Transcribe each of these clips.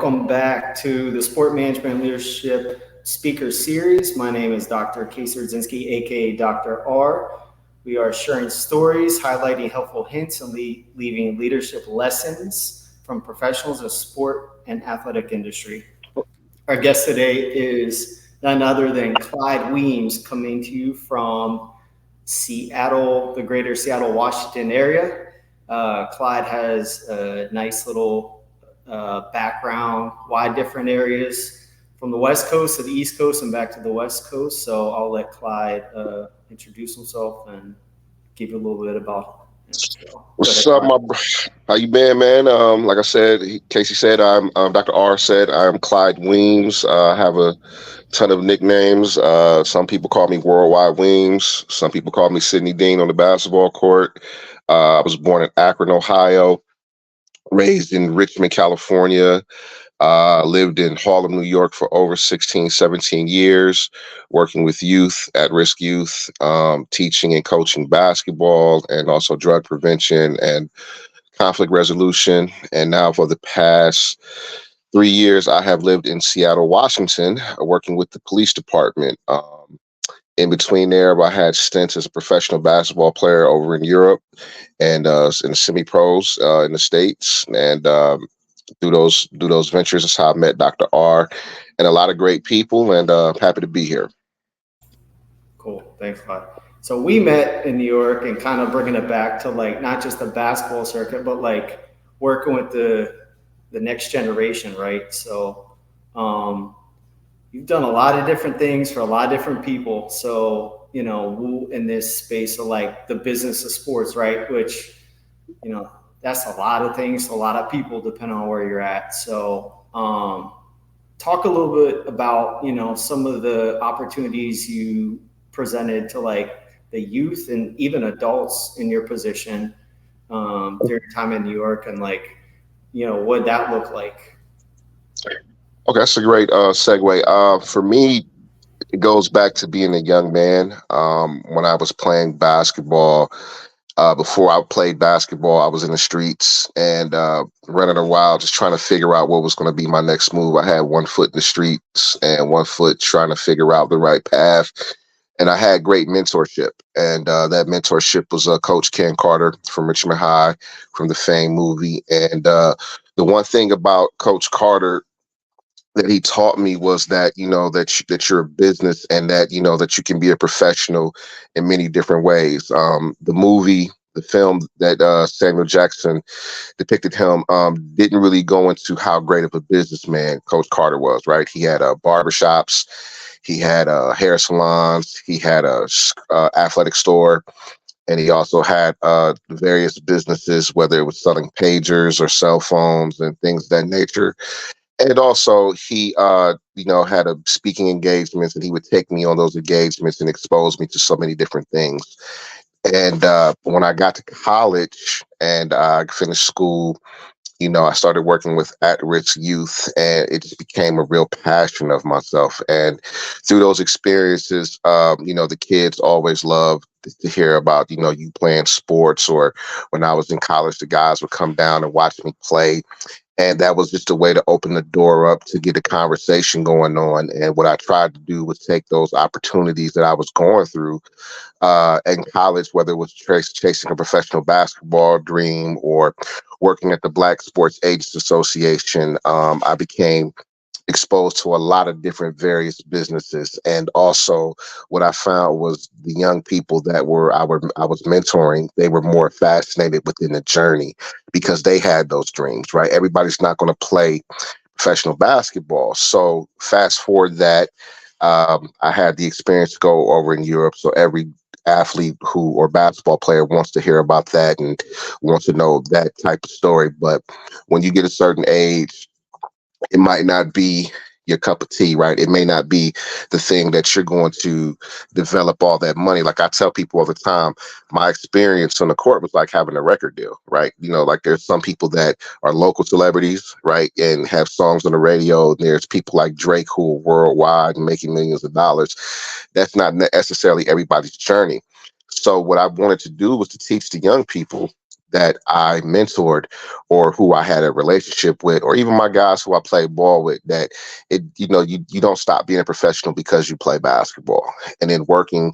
welcome back to the Sport Management Leadership Speaker Series. My name is Dr. Casey Rudzinski, aka Dr. R. We are sharing stories, highlighting helpful hints, and leaving leadership lessons from professionals of sport and athletic industry. Our guest today is none other than Clyde Weems, coming to you from Seattle, the greater Seattle, Washington area. Clyde has a nice little background, wide different areas from the West Coast to the East Coast and back to the West Coast. So I'll let Clyde introduce himself and give you a little bit about him. So, What's up, how you been, man? Like I said, Casey said, I'm Dr. R said, I'm Clyde Weems. I have a ton of nicknames. Some people call me Worldwide Weems. Some people call me Sidney Dean on the basketball court. I was born in Akron, Ohio, raised in Richmond, California. Lived in Harlem, New York for over 16, 17 years, working with youth, at-risk youth, teaching and coaching basketball and also drug prevention and conflict resolution. And now for the past 3 years, I have lived in Seattle, Washington, working with the police department. In between there, I had stints as a professional basketball player over in Europe and in the semi-pros in the States. And through those ventures is how I met Dr. R and a lot of great people, and happy to be here. Cool. Thanks, Clyde. So we met in New York and kind of bringing it back to like not just the basketball circuit, but like working with the next generation, right? So you've done a lot of different things for a lot of different people. So, in this space of like the business of sports, right? Which, that's a lot of things to a lot of people depending on where you're at. So talk a little bit about, some of the opportunities you presented to like the youth and even adults in your position during your time in New York, and like, what that look like? Okay, that's a great segue. For me, it goes back to being a young man. When I was playing basketball, before I played basketball, I was in the streets and running around just trying to figure out what was going to be my next move. I had one foot in the streets and one foot trying to figure out the right path. And I had great mentorship. And that mentorship was Coach Ken Carter from Richmond High, from the Fame movie. And the one thing about Coach Carter that he taught me was that that you're a business, and that that you can be a professional in many different ways. The film that Samuel Jackson depicted him didn't really go into how great of a businessman Coach Carter was. Right, he had barbershops, he had hair salons, he had a athletic store. And he also had various businesses, whether it was selling pagers or cell phones and things of that nature. And also, he, had a speaking engagements, and he would take me on those engagements and expose me to so many different things. And when I got to college and I finished school, I started working with at-risk youth, and it just became a real passion of myself. And through those experiences, the kids always loved to hear about, you playing sports, or when I was in college, the guys would come down and watch me play. And that was just a way to open the door up to get a conversation going on. And what I tried to do was take those opportunities that I was going through in college, whether it was chasing a professional basketball dream or working at the Black Sports Agents Association. I became exposed to a lot of different various businesses. And also what I found was the young people that I was mentoring, they were more fascinated within the journey because they had those dreams, right? Everybody's not going to play professional basketball. So fast forward that, I had the experience to go over in Europe. So every athlete or basketball player wants to hear about that and wants to know that type of story. But when you get a certain age, it might not be your cup of tea, right? It may not be the thing that you're going to develop all that money. Like I tell people all the time, my experience on the court was like having a record deal, right? Like there's some people that are local celebrities, right? And have songs on the radio. And there's people like Drake who are worldwide and making millions of dollars. That's not necessarily everybody's journey. So what I wanted to do was to teach the young people that I mentored or who I had a relationship with, or even my guys who I played ball with, that you don't stop being a professional because you play basketball. And then working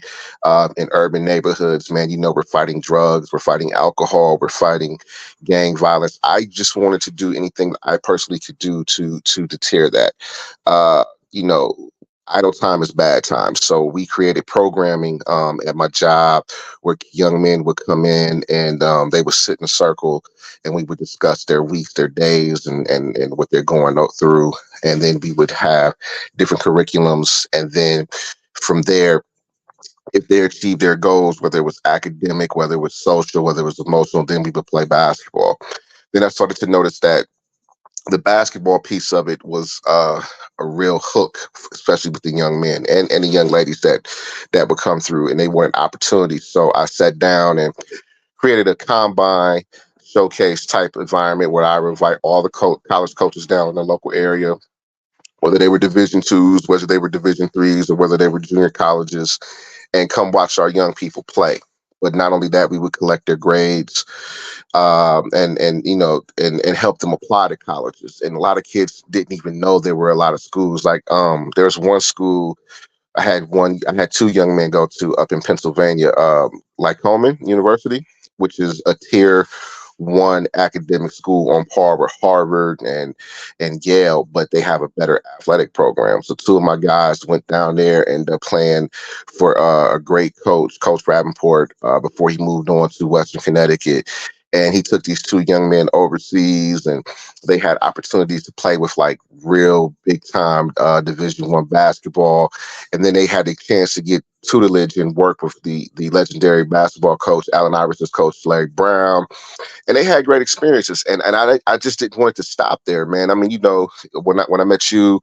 in urban neighborhoods, man, we're fighting drugs, we're fighting alcohol, we're fighting gang violence. I just wanted to do anything I personally could do to deter that. Uh, you know, idle time is bad time. So we created programming at my job where young men would come in and they would sit in a circle and we would discuss their weeks, their days, and what they're going through. And then we would have different curriculums. And then from there, if they achieved their goals, whether it was academic, whether it was social, whether it was emotional, then we would play basketball. Then I started to notice that the basketball piece of it was a real hook, especially with the young men and the young ladies that would come through, and they weren't opportunities. So I sat down and created a combine showcase type environment where I would invite all the college coaches down in the local area, whether they were Division twos, whether they were Division threes, or whether they were junior colleges, and come watch our young people play. But not only that, we would collect their grades, and help them apply to colleges. And a lot of kids didn't even know there were a lot of schools. Like there's one school I had two young men go to up in Pennsylvania, Lycoming University, which is a tier 1 academic school on par with Harvard and Yale, but they have a better athletic program. So two of my guys went down there and playing for a great Coach Ravenport, before he moved on to Western Connecticut. And he took these two young men overseas, and they had opportunities to play with like real big time Division 1 basketball. And then they had the chance to get tutelage and work with the legendary basketball coach, Allen Iverson's coach, Larry Brown, and they had great experiences. And I just didn't want it to stop there, man. I mean, when I met you,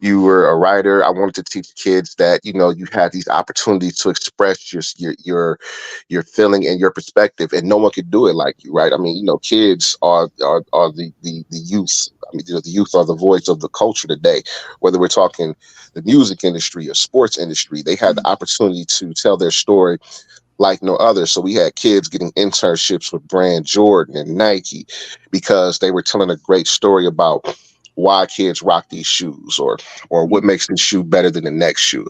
you were a writer. I wanted to teach kids that you had these opportunities to express your feeling and your perspective, and no one could do it like you, right? I mean, kids are the youth. I mean, the youth are the voice of the culture today. Whether we're talking the music industry or sports industry, they had the opportunity to tell their story like no other. So we had kids getting internships with brand Jordan and Nike because they were telling a great story about why kids rock these shoes, or what makes this shoe better than the next shoe.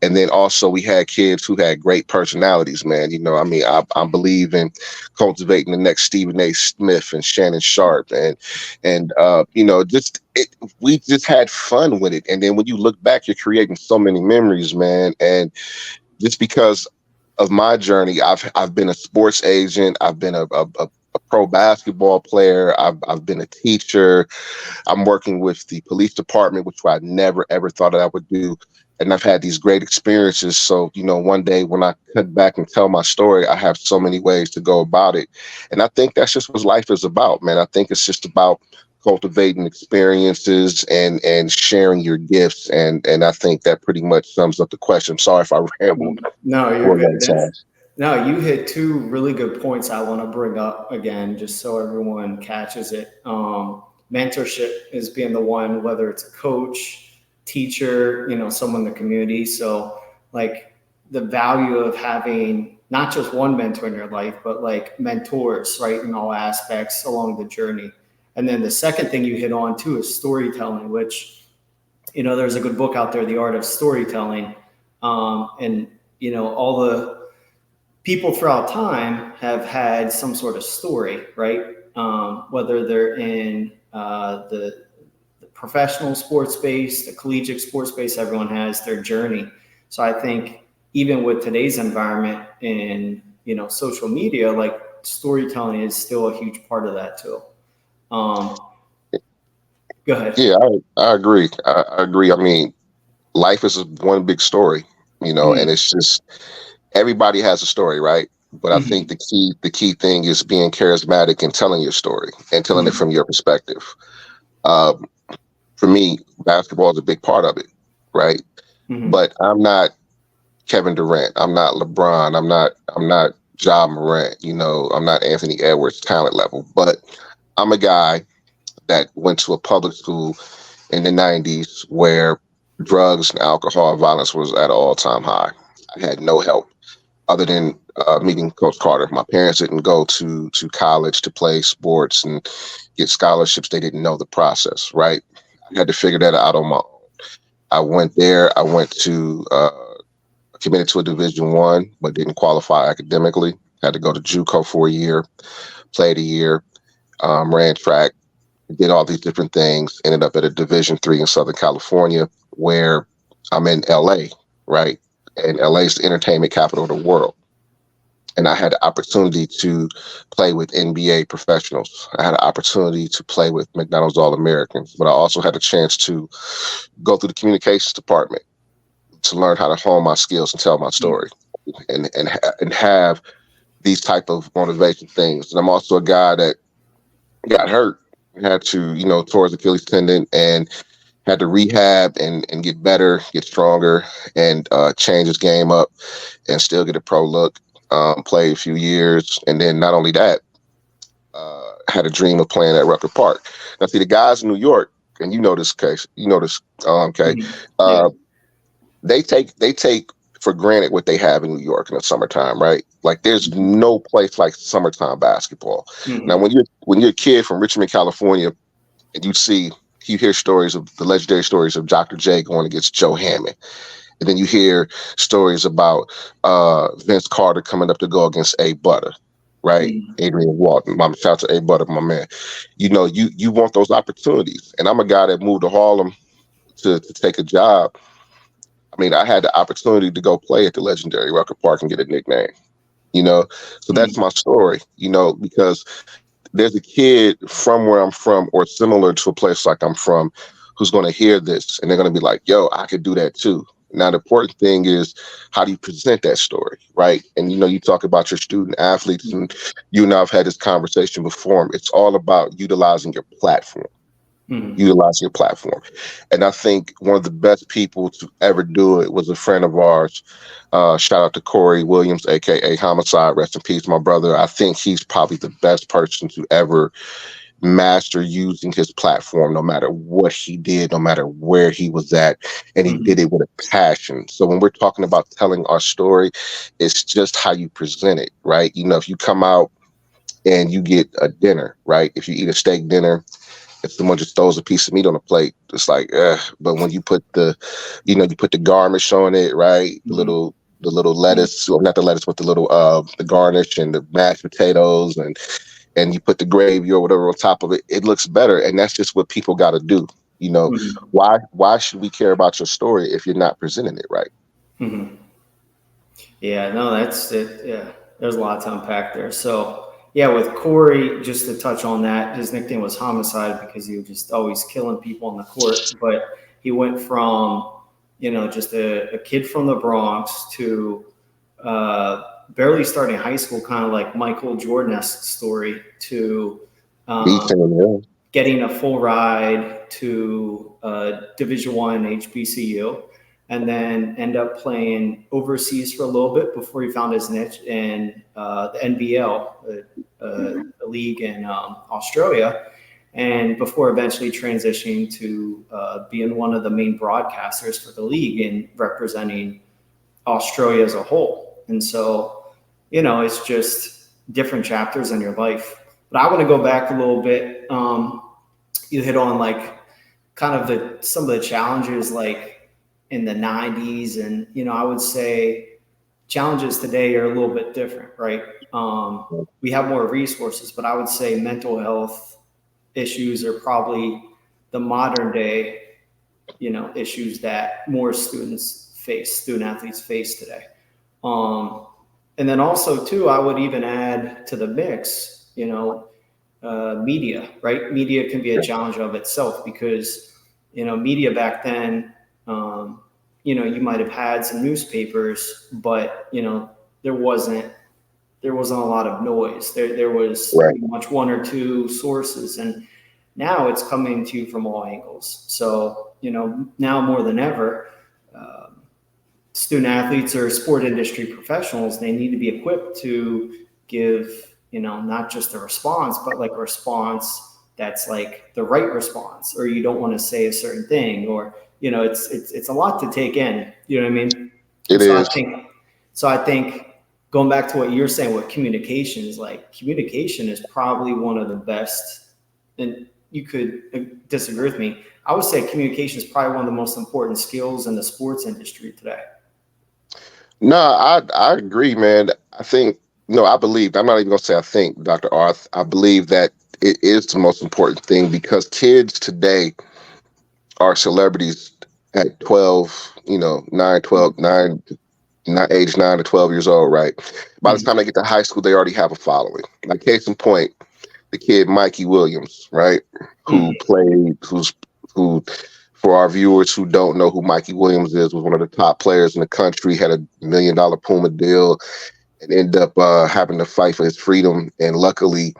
And then also we had kids who had great personalities, man. I mean, I believe in cultivating the next Stephen A. Smith and Shannon Sharp, we just had fun with it. And then when you look back, you're creating so many memories, man. And just because of my journey, I've been a sports agent, I've been a pro basketball player, I've been a teacher, I'm working with the police department, which I never ever thought that I would do. And I've had these great experiences. So, one day when I cut back and tell my story, I have so many ways to go about it. And I think that's just what life is about, man. I think it's just about cultivating experiences and sharing your gifts. And I think that pretty much sums up the question. Sorry if I rambled No, you're for a good. long time. No, you hit two really good points I want to bring up again, just so everyone catches it. Mentorship is being the one, whether it's a coach, teacher, someone in the community. So, like, the value of having not just one mentor in your life, but like mentors, right, in all aspects along the journey. And then the second thing you hit on too is storytelling, which, there's a good book out there, The Art of Storytelling. And, all the people throughout time have had some sort of story, right? Whether they're in the professional sports space, the collegiate sports space, everyone has their journey. So I think even with today's environment in social media, like storytelling is still a huge part of that too. Um, Go ahead. Yeah, I agree. I agree. I mean, life is one big story, and Mm-hmm. it's just everybody has a story, right? But I think the key thing is being charismatic and telling your story and telling it Mm-hmm. from your perspective. Um, for me, basketball is a big part of it, right? Mm-hmm. But I'm not Kevin Durant. I'm not LeBron. I'm not Ja Morant. I'm not Anthony Edwards talent level. But I'm a guy that went to a public school in the 90s where drugs and alcohol and violence was at an all-time high. I had no help. other than meeting Coach Carter. My parents didn't go to college to play sports and get scholarships. They didn't know the process, right? I had to figure that out on my own. I went there. I went to committed to a Division 1, but didn't qualify academically. Had to go to JUCO for a year, played a year, ran track, did all these different things. Ended up at a Division 3 in Southern California, where I'm in LA, right? And LA is the entertainment capital of the world. And I had the opportunity to play with NBA professionals. I had an opportunity to play with McDonald's All Americans, but I also had a chance to go through the communications department to learn how to hone my skills and tell my story, and have these type of motivation things. And I'm also a guy that got hurt, had to, tore his Achilles tendon, and had to rehab and get better, get stronger, and change his game up, and still get a pro look. Played a few years, and then not only that, had a dream of playing at Rucker Park. Now, see, the guys in New York, and you know this case, Kay, Mhm. Yeah. uh, they take for granted what they have in New York in the summertime, right? Like, there's no place like summertime basketball. Now, Mhm. when you're a kid from Richmond, California, and you hear stories of the legendary stories of Dr. J going against Joe Hammond. And then you hear stories about Vince Carter coming up to go against A. Butter, right? Mhm. Adrian Walton. Shout out to A. Butter, my man. You want those opportunities. And I'm a guy that moved to Harlem to take a job. I mean, I had the opportunity to go play at the legendary Rucker Park and get a nickname, you know? So that's Mhm. my story, because there's a kid from where I'm from or similar to a place like I'm from who's going to hear this and they're going to be like, yo, I could do that too. Now, the important thing is, how do you present that story, right? And, you talk about your student athletes, and you and I have had this conversation before. It's all about utilizing your platform. Mhm. Utilize your platform. And I think one of the best people to ever do it was a friend of ours. Shout out to Clyde Weems, aka Homicide. Rest in peace, my brother. I think he's probably the best person to ever master using his platform, no matter what he did, no matter where he was at, and he did Mhm. it with a passion. So when we're talking about telling our story, it's just how you present it, right? If you come out and you get a dinner, right? If you eat a steak dinner, if someone just throws a piece of meat on a plate, it's like, but when you put the garnish on it, right? The Mhm. little Mhm. lettuce, or not the lettuce, but the garnish and the mashed potatoes, and you put the gravy or whatever on top of it, it looks better. And that's just what people got to do. Mhm. Why should we care about your story if you're not presenting it right? Mhm. Yeah, no, that's it. Yeah, there's a lot to unpack there. So, yeah, with Corey, just to touch on that, his nickname was Homicide because he was just always killing people on the court. But he went from, just a kid from the Bronx to barely starting high school, kind of like Michael Jordan-esque story, to Beefing um, in the middle. getting a full ride to Division 1 HBCU, and then end up playing overseas for a little bit before he found his niche in the NBL, a league in Australia, and before eventually transitioning to being one of the main broadcasters for the league and representing Australia as a whole. And so, it's just different chapters in your life. But I want to go back a little bit. You hit on like kind of some of the challenges like in the 90s, and I would say challenges today are a little bit different, right? We have more resources, but I would say mental health issues are probably the modern day issues that more student athletes face today. um, and then also too, I would even add to the mix, media, right? Media can be a challenge of itself because, media back then, you might have had some newspapers, but, there wasn't, there wasn't a lot of noise. There was Right. pretty much one or two sources. And now it's coming to you from all angles. So, now more than ever, student athletes or sport industry professionals, they need to be equipped to give, not just a response, but like a response that's like the right response, or you don't want to say a certain thing, or, it's a lot to take in, you know what I mean? It And so I is. think, so I think going back to what you're saying, what communication is like, communication is probably one of the best, and you could disagree with me. I would say communication is probably one of the most important skills in the sports industry today. No, I agree, man. I think no, I believe. I'm not even gonna say I think, Dr. Arth. I believe that it is the most important thing because kids today are celebrities at 12, 9, 12, 9, not age 9 to 12 years old, right? By the time they get to high school, they already have a following. Like case in point, the kid Mikey Williams, right? Who Mm-hmm. played, who for our viewers who don't know who Mikey Williams is, was one of the top players in the country, had $1 million Puma deal, and ended up having to fight for his freedom. And luckily,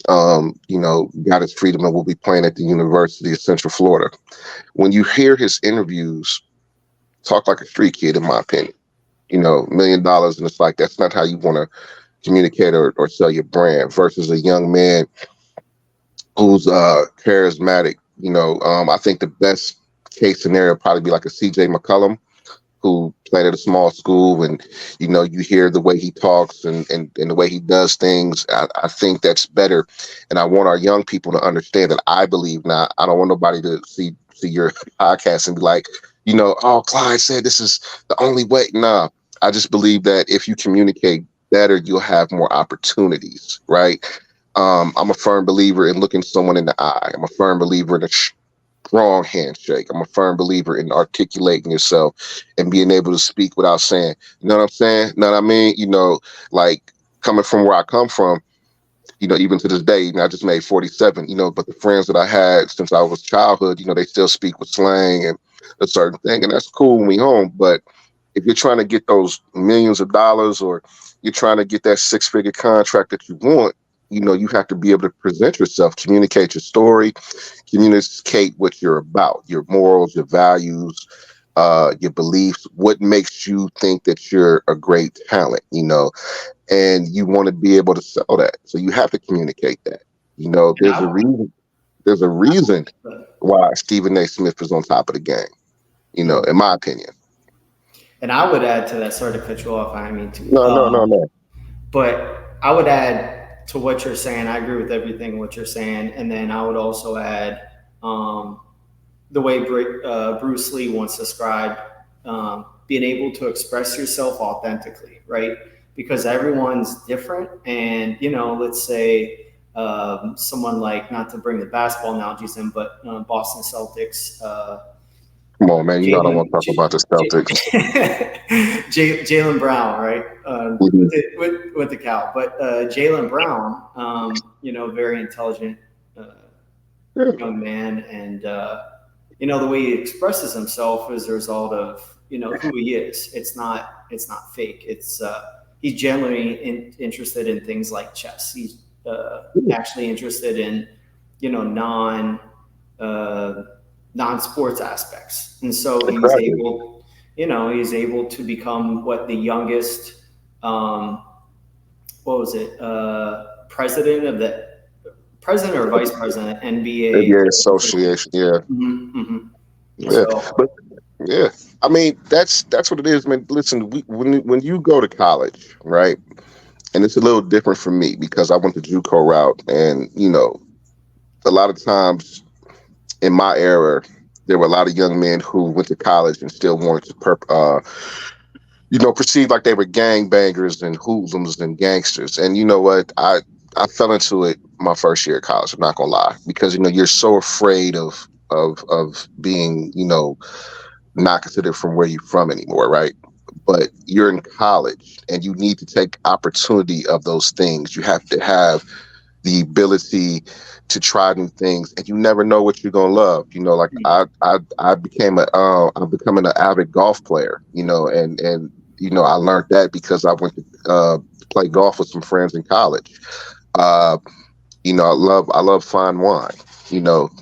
got his freedom and will be playing at the University of Central Florida. When you hear his interviews, talk like a street kid, in my opinion. $1 million, and it's like that's not how you want to communicate or sell your brand. Versus a young man who's charismatic. I think the best case scenario would probably be like a CJ McCollum who played at a small school, and you hear the way he talks and the way he does things. I think that's better, and I want our young people to understand that. I believe now. I don't want nobody to see your podcast and be like, oh, Clyde said this is the only way. Nah, I just believe that if you communicate better, you'll have more opportunities, right? I'm a firm believer in looking someone in the eye. I'm a firm believer in a strong handshake. I'm a firm believer in articulating yourself and being able to speak without saying, you know what I'm saying? You know what I mean? Like coming from where I come from, even to this day, I just made 47, but the friends that I had since I was childhood, they still speak with slang and a certain thing. And that's cool when we home. But if you're trying to get those millions of dollars or you're trying to get that 6-figure contract that you want, you have to be able to present yourself, communicate your story, communicate what you're about, your morals, your values, your beliefs, what makes you think that you're a great talent, and you want to be able to sell that. So you have to communicate that. And There's a reason. There's a reason why Stephen A. Smith is on top of the game. In my opinion. and I would add to that. Sorry to cut you off. I mean to. No, no, no, no. But I would add to what you're saying. I agree with everything what you're saying, and then I would also add um, the way Bruce Lee once described being able to express yourself authentically, right? Because everyone's different, and let's say someone like, not to bring the basketball analogies in, but Boston Celtics. Come on, man. I don't want Jalen to talk about the Celtics. Jalen Brown, right? Mhm. With the cow, but Jalen Brown, very intelligent Yeah, young man, and the way he expresses himself is a result of who he is. It's not fake. It's he's genuinely interested in things like chess. He's actually interested in non uh, non-sports aspects, and so exactly. he's able to become what the youngest what was it president of the president or vice president NBA. NBA Association. Yeah, Mm-hmm, mm-hmm. yeah. So But yeah, I mean that's what it is, man. Listen, when you go to college, right? And it's a little different for me because I went the JUCO route, and a lot of times in my era, there were a lot of young men who went to college and still wanted to perceived like they were gangbangers and hoodlums and gangsters. And you know what? I fell into it my first year of college. I'm not gonna lie, because you're so afraid of being not considered from where you're from anymore, right? But you're in college and you need to take opportunity of those things. You have to have the ability to try new things, and you never know what you're gonna love. Like I'm becoming an avid golf player. I learned that because I went to play golf with some friends in college. Uh, I love fine wine.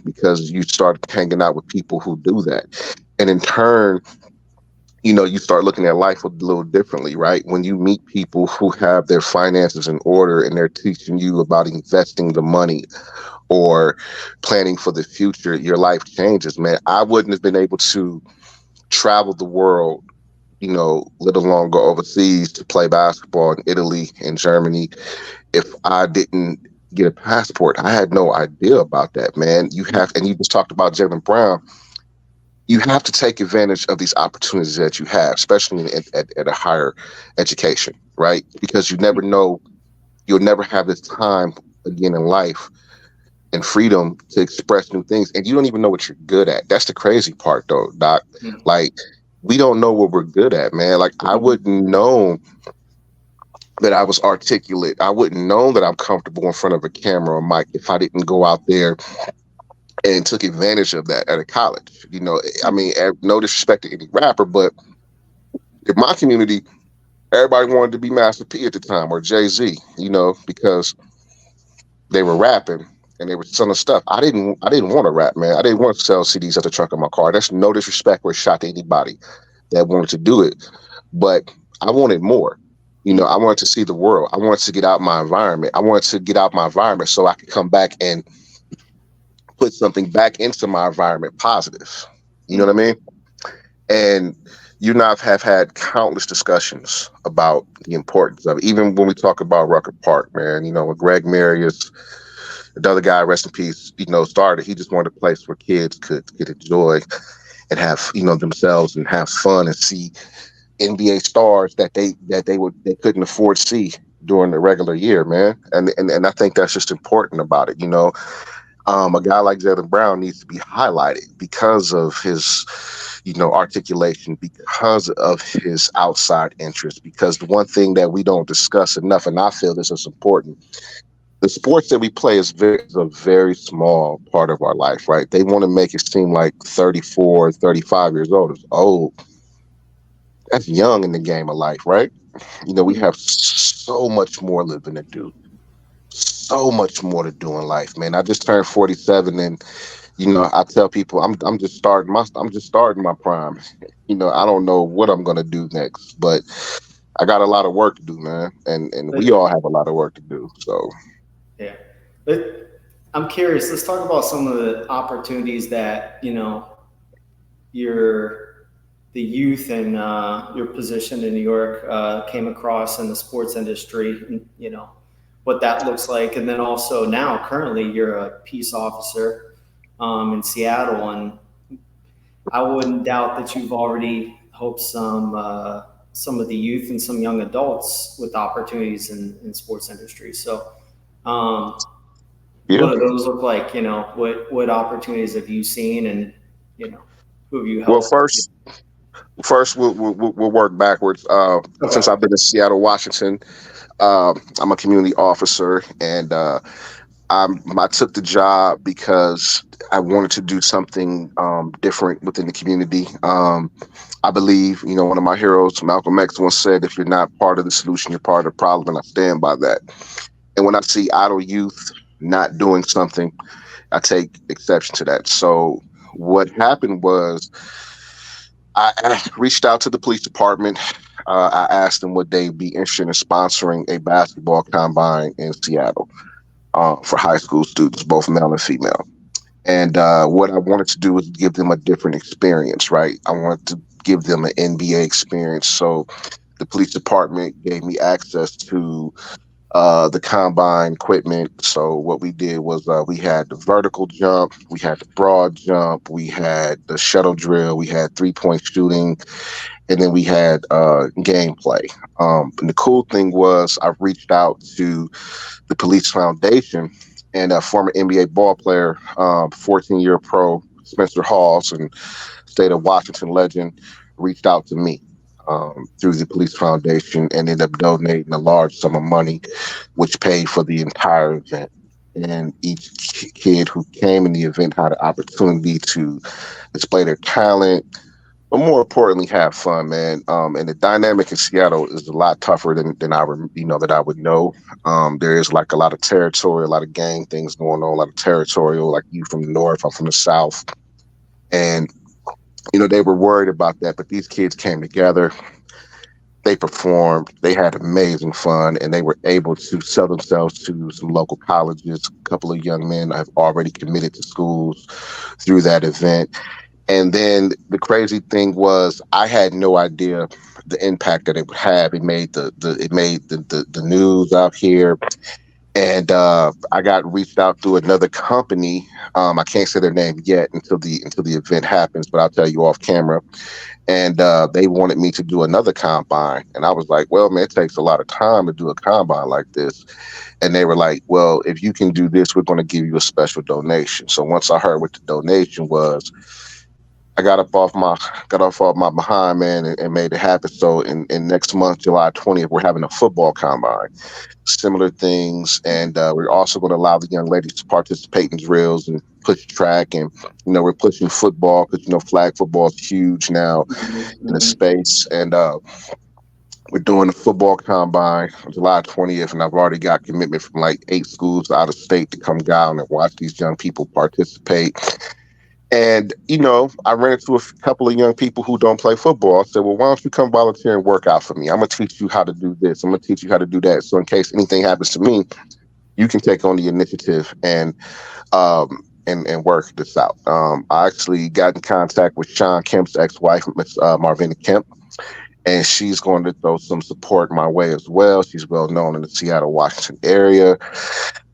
Because you start hanging out with people who do that, and in turn, you start looking at life a little differently, right? When you meet people who have their finances in order and they're teaching you about investing the money or planning for the future, your life changes, man. I wouldn't have been able to travel the world let alone go overseas to play basketball in Italy and Germany, if I didn't get a passport. I had no idea about that, man. And you just talked about Jalen Brown. You have to take advantage of these opportunities that you have, especially at a higher education, right? Because you never know, you'll never have this time again in life and freedom to express new things. And you don't even know what you're good at. That's the crazy part, though, Doc. Like, we don't know what we're good at, man. Like, I wouldn't know that I was articulate. I wouldn't know that I'm comfortable in front of a camera or mic if I didn't go out there and took advantage of that at a college. I mean, no disrespect to any rapper, but in my community, everybody wanted to be Master P at the time or Jay-Z, because they were rapping and they were selling stuff. I didn't want to rap, man. I didn't want to sell CDs at the trunk of my car. That's no disrespect or shot to anybody that wanted to do it. But I wanted more. I wanted to see the world. I wanted to get out my environment. I wanted to get out my environment so I could come back and put something back into my environment positive. You know what I mean? And you and I have had countless discussions about the importance of it. Even when we talk about Rucker Park, man, when Greg Marius, the other guy, rest in peace, started, he just wanted a place where kids could enjoy and have, themselves and have fun and see NBA stars that they couldn't afford to see during the regular year, man. And I think that's just important about it. A guy like Jalen Brown needs to be highlighted because of his, articulation, because of his outside interest. Because the one thing that we don't discuss enough, and I feel this is important, the sports that we play is a very small part of our life, right? They want to make it seem like 34, 35 years old is old. That's young in the game of life, right? We have so much more living to do. So much more to do in life, man. I just turned 47, and I tell people I'm just starting my prime. I don't know what I'm gonna do next, but I got a lot of work to do, man, and we all have a lot of work to do. So Yeah. But I'm curious, let's talk about some of the opportunities that, your the youth and your position in New York came across in the sports industry, and, what that looks like. And then also now, currently, you're a peace officer in Seattle. And I wouldn't doubt that you've already helped some of the youth and some young adults with opportunities in sports industry. So, yeah. what do those look like? What opportunities have you seen, and who have you Well, helped? first we'll work backwards. Since Okay. I've been in Seattle, Washington, I'm a community officer, and I took the job because I wanted to do something different within the community. I believe, one of my heroes, Malcolm X, once said, "If you're not part of the solution, you're part of the problem," and I stand by that. And when I see idle youth not doing something, I take exception to that. So what happened was I reached out to the police department. I asked them would they be interested in sponsoring a basketball combine in Seattle for high school students, both male and female. And what I wanted to do was give them a different experience, right? I wanted to give them an NBA experience. So the police department gave me access to the combine equipment. So what we did was we had the vertical jump, we had the broad jump, we had the shuttle drill, we had 3-point shooting, and then we had gameplay. And the cool thing was I reached out to the Police Foundation, and a former NBA ball player, 14-year pro Spencer Halls, and state of Washington legend, reached out to me through the Police Foundation and ended up donating a large sum of money, which paid for the entire event. And each kid who came in the event had an opportunity to display their talent, but more importantly, have fun, man. And the dynamic in Seattle is a lot tougher than that I would know. There is like a lot of territory, a lot of gang things going on, a lot of territorial. Like you from the north, I'm from the south, and they were worried about that. But these kids came together. They performed. They had amazing fun, and they were able to sell themselves to some local colleges. A couple of young men have already committed to schools through that event. And then the crazy thing was, I had no idea the impact that it would have. It made the news out here, and I got reached out through another company. I can't say their name yet until the event happens, but I'll tell you off camera. And they wanted me to do another combine, and I was like, "Well, man, it takes a lot of time to do a combine like this." And they were like, "Well, if you can do this, we're going to give you a special donation." So once I heard what the donation was, I got off my behind, man, and made it happen. So in next month, July 20th, we're having a football combine, similar things, and we're also going to allow the young ladies to participate in drills and push track, and we're pushing football because flag football is huge now in the Mhm. space, and we're doing the football combine on July 20th, and I've already got commitment from like 8 schools out of state to come down and watch these young people participate. And, I ran into a couple of young people who don't play football. I said, well, why don't you come volunteer and work out for me? I'm going to teach you how to do this. I'm going to teach you how to do that. So in case anything happens to me, you can take on the initiative and work this out. I actually got in contact with Sean Kemp's ex-wife, Miss Marvina Kemp, and she's going to throw some support my way as well. She's well known in the Seattle, Washington area.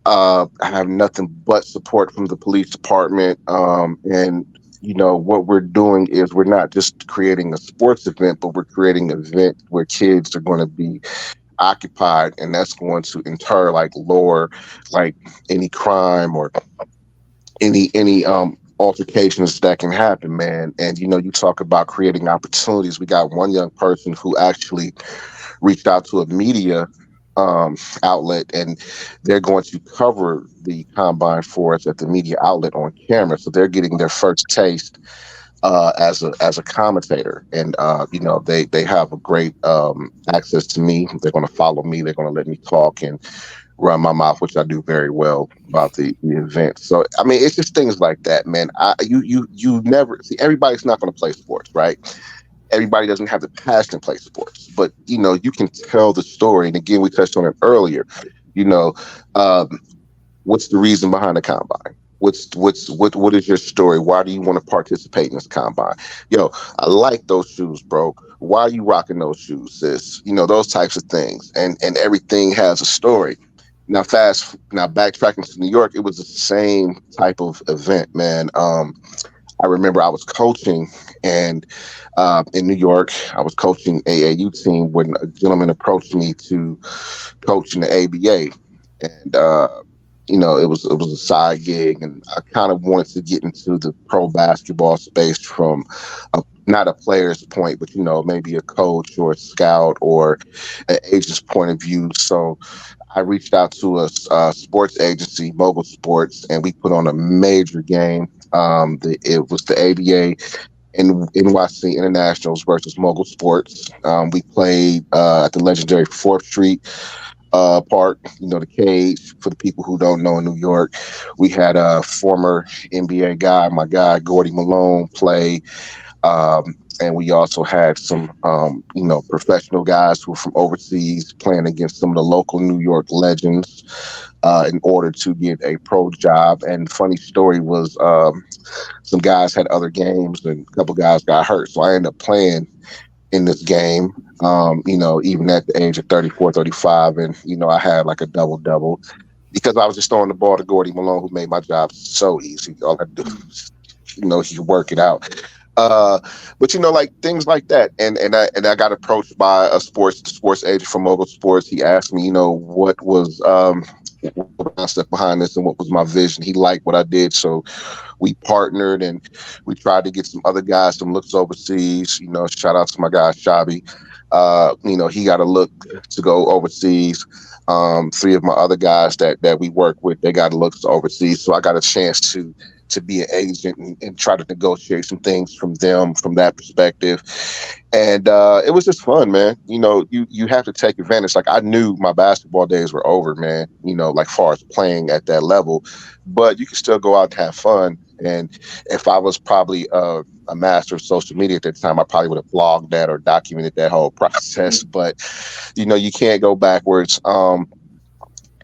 I have nothing but support from the police department. And what we're doing is we're not just creating a sports event, but we're creating an event where kids are going to be occupied, and that's going to in turn like lower like any crime or any altercations that can happen, man. And you talk about creating opportunities. We got one young person who actually reached out to a media outlet, and they're going to cover the combine for us at the media outlet on camera. So they're getting their first taste as a commentator, and they have a great access to me. They're going to follow me. They're going to let me talk and run my mouth, which I do very well about the event. So I mean, it's just things like that, man. You never see, everybody's not going to play sports, right? Everybody doesn't have the passion to play sports, but you can tell the story. And again, we touched on it earlier. You know, um, what's the reason behind the combine? What is your story? Why do you want to participate in this combine? Yo, I like those shoes, bro. Why are you rocking those shoes, sis? Those types of things, and everything has a story. Now backtracking to New York, it was the same type of event, man. I remember I was coaching, and in New York, I was coaching AAU team when a gentleman approached me to coach in the ABA, and it was a side gig, and I kind of wanted to get into the pro basketball space from not a player's point, but maybe a coach or a scout or an agent's point of view. So I reached out to a sports agency, Mogul Sports, and we put on a major game. It was the ABA in NYC Internationals versus Mogul Sports. We played at the legendary 4th Street Park, the cage. For the people who don't know, in New York, we had a former NBA guy, my guy Gordy Malone, play. And we also had some, professional guys who were from overseas playing against some of the local New York legends in order to get a pro job. And funny story was, some guys had other games, and a couple guys got hurt. So I ended up playing in this game, even at the age of 34, 35. And, I had like a double double because I was just throwing the ball to Gordy Malone, who made my job so easy. All I do is, he could work it out. Uh, but like things like that, and I got approached by a sports agent from Mogul Sports. He asked me, what was what was the concept behind this and what was my vision. He liked what I did, so we partnered, and we tried to get some other guys some looks overseas. Shout out to my guy Shabi. He got a look to go overseas. Three of my other guys that we work with, they got looks overseas, so I got a chance to be an agent and try to negotiate some things from them from that perspective. And it was just fun, man. You have to take advantage. Like, I knew my basketball days were over, man, like far as playing at that level, but you can still go out and have fun. And if I was probably a master of social media at that time, I probably would have blogged that or documented that whole process. But you can't go backwards.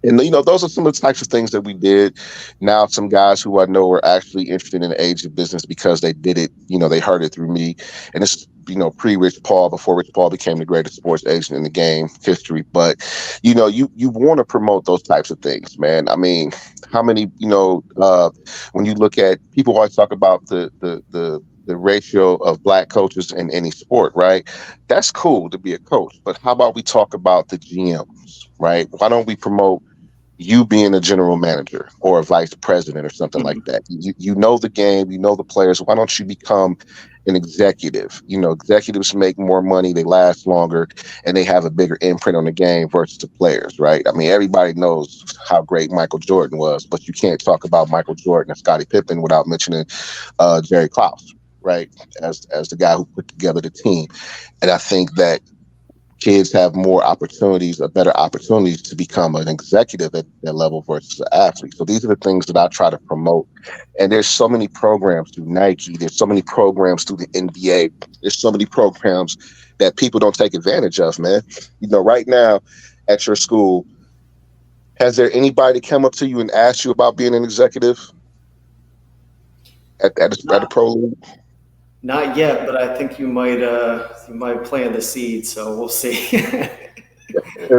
And those are some of the types of things that we did. Now, some guys who I know are actually interested in the age of business because they did it. They heard it through me, and this is pre Rich Paul, before Rich Paul became the greatest sports agent in the game history. But you want to promote those types of things, man. I mean, how many when you look at, people always talk about the ratio of black coaches in any sport, right? That's cool to be a coach, but how about we talk about the GMs, right? Why don't we promote you being a general manager or a vice president or something like Mhm. that? You know the game, you know the players. Why don't you become an executive? Executives make more money, they last longer, and they have a bigger imprint on the game versus the players, right? I mean, everybody knows how great Michael Jordan was, but you can't talk about Michael Jordan and Scottie Pippen without mentioning Jerry Krause, right? As the guy who put together the team. And I think that kids have more opportunities, or better opportunities, to become an executive at that level versus an athlete. So these are the things that I try to promote. And there's so many programs through Nike. There's so many programs through the NBA. There's so many programs that people don't take advantage of, man. Right now at your school, has there anybody come up to you and asked you about being an executive at a pro league? Not yet, but I think you might plant the seed, so we'll see. Yeah,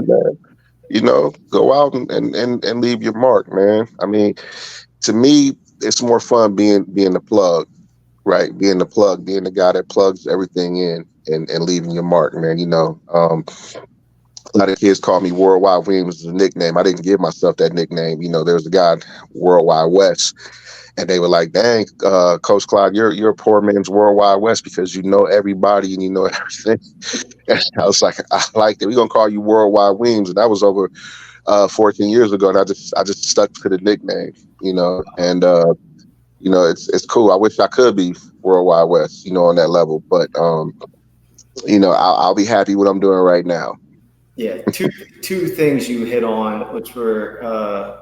man. Go out and leave your mark, man. I mean, to me, it's more fun being the plug, right? Being the plug, being the guy that plugs everything in and leaving your mark, man. A lot of kids call me Worldwide Weems as a nickname. I didn't give myself that nickname. There was a guy, Worldwide West, and they were like, "Dang, Coach Clyde, you're a poor man's Worldwide West because you know everybody and you know everything." And I was like, "I like that. We're gonna call you Worldwide Weems," and that was over 14 years ago, and I just stuck to the nickname, and it's cool. I wish I could be Worldwide West, on that level, but I'll be happy what I'm doing right now. Yeah, two things you hit on, which were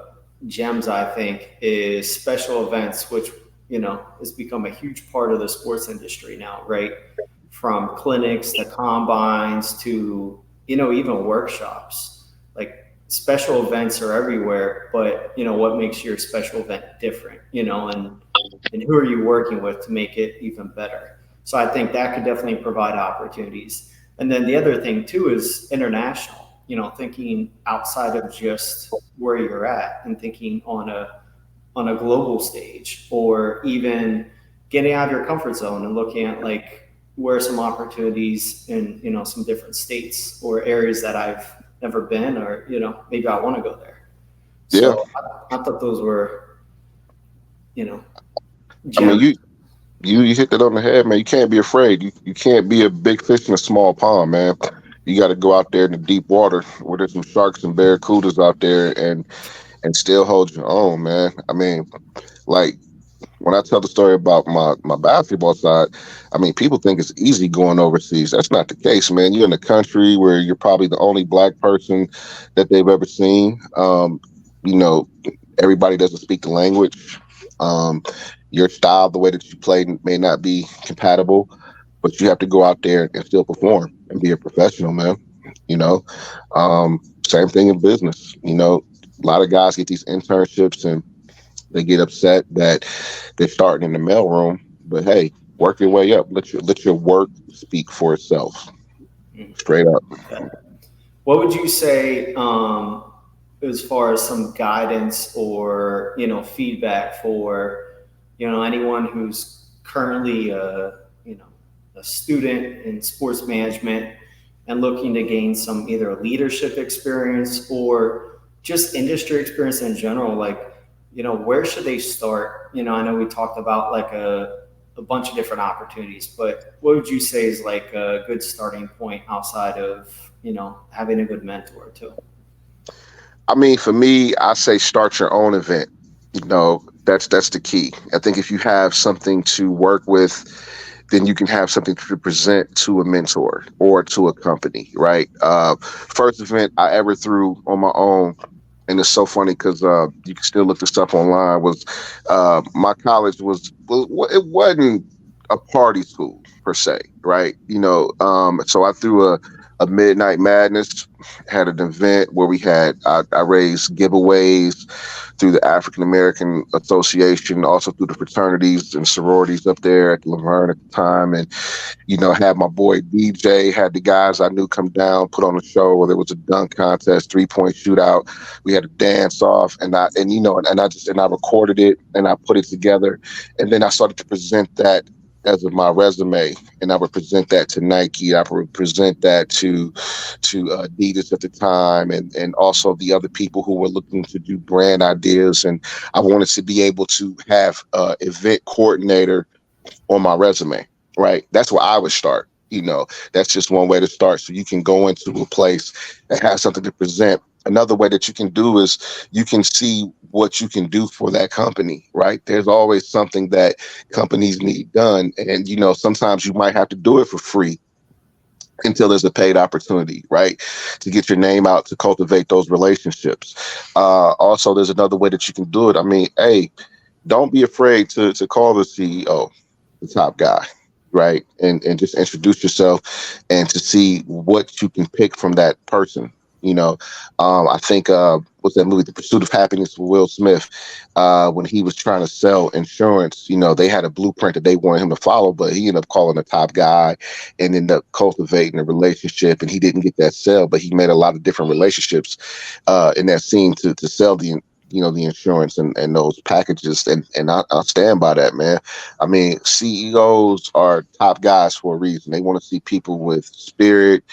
gems, I think, is special events, which has become a huge part of the sports industry now, right? From clinics to combines to even workshops. Like special events are everywhere, but what makes your special event different? And who are you working with to make it even better? So I think that could definitely provide opportunities. And then the other thing too is international, thinking outside of just where you're at and thinking on a global stage, or even getting out of your comfort zone and looking at like where are some opportunities in some different states or areas that I've never been, or maybe I want to go there. Yeah, So I thought those were you know I mean, gems. you hit that on the head, man. You can't be afraid. You can't be a big fish in a small pond, man. You got to go out there in the deep water where there's some sharks and barracudas out there, and still hold your own, man. I mean, like, when I tell the story about my basketball side, I mean, people think it's easy going overseas. That's not the case, man. You're in a country where you're probably the only black person that they've ever seen. You know, everybody doesn't speak the language. Um, your style, the way that you play, may not be compatible, but you have to go out there and still perform and be a professional, man. You know, Same thing in business. A lot of guys get these internships and they get upset that they're starting in the mailroom, but hey, work your way up. Let your work speak for itself. Straight up. What would you say, as far as some guidance or feedback for anyone who's currently a student in sports management and looking to gain some either leadership experience or just industry experience in general? Like, where should they start? I know we talked about like a bunch of different opportunities, but what would you say is like a good starting point outside of having a good mentor too? I mean, for me, I say start your own event. That's the key. I think if you have something to work with, then you can have something to present to a mentor or to a company, right? First event I ever threw on my own, and it's so funny because you can still look this up online. Was my college was it wasn't a party school per se, right? So I threw a Midnight Madness, had an event where I raised giveaways through the African American Association, also through the fraternities and sororities up there at Laverne at the time. And had my boy DJ, had the guys I knew come down, put on a show where there was a dunk contest, 3-point shootout. We had a dance off, and I recorded it and I put it together, and then I started to present that as my resume, and I would present that to Nike. I would present that to Adidas at the time, and also the other people who were looking to do brand ideas. And I wanted to be able to have event coordinator on my resume, right? That's where I would start. That's just one way to start. So you can go into a place and have something to present. Another way that you can do is you can see what you can do for that company, right? There's always something that companies need done. And, sometimes you might have to do it for free until there's a paid opportunity, right? To get your name out, to cultivate those relationships. Also, there's another way that you can do it. I mean, hey, don't be afraid to call the CEO, the top guy, right? And just introduce yourself and to see what you can pick from that person. I think what's that movie, The Pursuit of Happiness with Will Smith, when he was trying to sell insurance, they had a blueprint that they wanted him to follow, but he ended up calling the top guy and ended up cultivating a relationship, and he didn't get that sale, but he made a lot of different relationships in that scene to sell the insurance and those packages. And I'll stand by that, man. I mean, CEOs are top guys for a reason. They want to see people with spirit,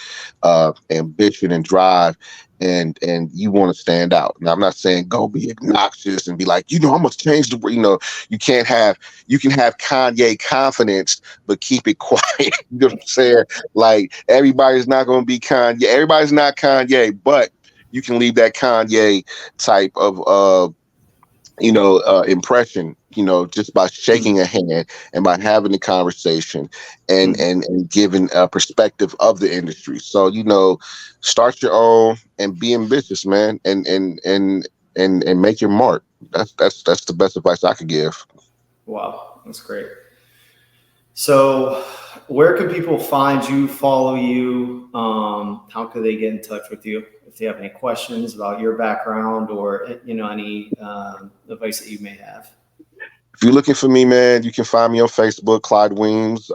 ambition, and drive. And you want to stand out. Now, I'm not saying go be obnoxious and be like, I must change the, you can have Kanye confidence, but keep it quiet. You know what I'm saying? Like, everybody's not going to be Kanye. Everybody's not Kanye, but you can leave that Kanye type of impression, just by shaking a hand and by having a conversation and giving a perspective of the industry. So, start your own and be ambitious, man, and make your mark. That's the best advice I could give. Wow, that's great. So, where can people find you, follow you? How can they get in touch with you if they have any questions about your background or any advice that you may have? If you're looking for me, man, you can find me on Facebook, Clyde Weems.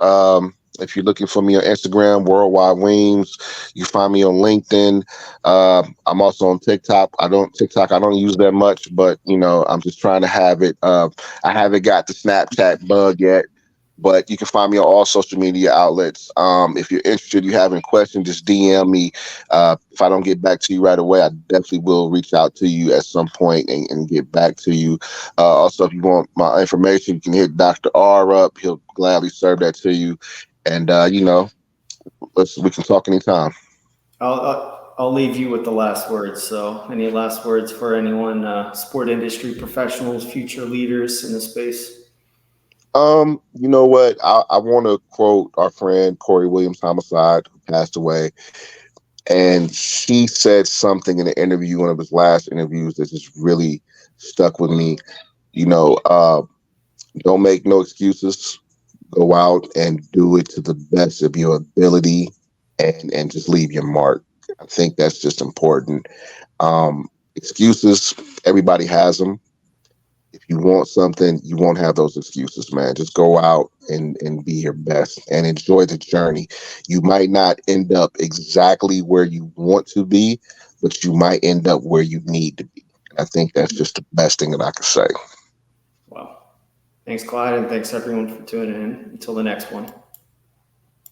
If you're looking for me on Instagram, Worldwide Weems, you find me on LinkedIn. I'm also on TikTok. I don't use that much, but I'm just trying to have it. I haven't got the Snapchat bug yet, but you can find me on all social media outlets. If you're interested, you have any questions, just DM me. If I don't get back to you right away, I definitely will reach out to you at some point and get back to you. Also, if you want my information, you can hit Dr. R up. He'll gladly serve that to you. And, we can talk anytime. I'll leave you with the last words. So, any last words for anyone, sport industry professionals, future leaders in the space? You know what? I want to quote our friend Corey Williams Homicide, who passed away. And he said something in an interview, one of his last interviews, that just really stuck with me. Don't make no excuses. Go out and do it to the best of your ability, and just leave your mark. I think that's just important. Excuses, everybody has them. If you want something, you won't have those excuses, man. Just go out and be your best and enjoy the journey. You might not end up exactly where you want to be, but you might end up where you need to be. I think that's just the best thing that I could say. Wow. Thanks, Clyde, and thanks everyone for tuning in. Until the next one.